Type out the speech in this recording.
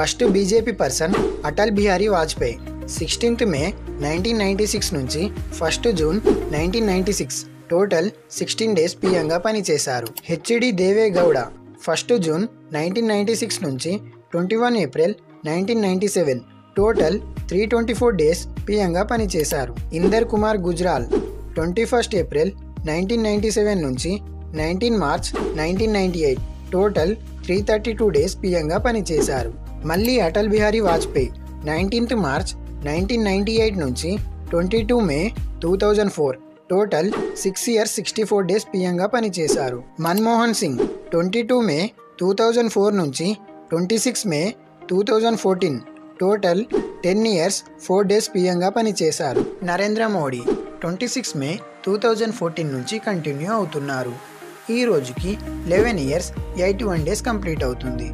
First BJP person Atal Bihari Vajpayee 16th మే 1996 నుంచి 1st June 1996 total 16 days పీఎంగా పనిచేశారు. HD Deve Gowda 1st June 1996 నుంచి 21 April 1997 total 324 days పీఎంగా పనిచేశారు. Inder Kumar Gujral 21 April 1997 నుంచి 19 మార్చ్ 1998 టోటల్ 332 డేస్ పీఎంగా పనిచేశారు. మళ్ళీ అటల్ బిహారీ వాజ్పేయి 19th మార్చ్ 1998 నుంచి 22 మే 2004 టోటల్ 6 years 64 డేస్ పీఎంగా పనిచేశారు. మన్మోహన్ సింగ్ 22 మే 2004 నుంచి 26 మే 2014 టోటల్ 10 years 4 డేస్ పీఎంగా పనిచేశారు. నరేంద్ర మోడీ 26 మే 2014 నుంచి కంటిన్యూ అవుతున్నారు. ఈ రోజుకి 11 years 81 డేస్ కంప్లీట్ అవుతుంది.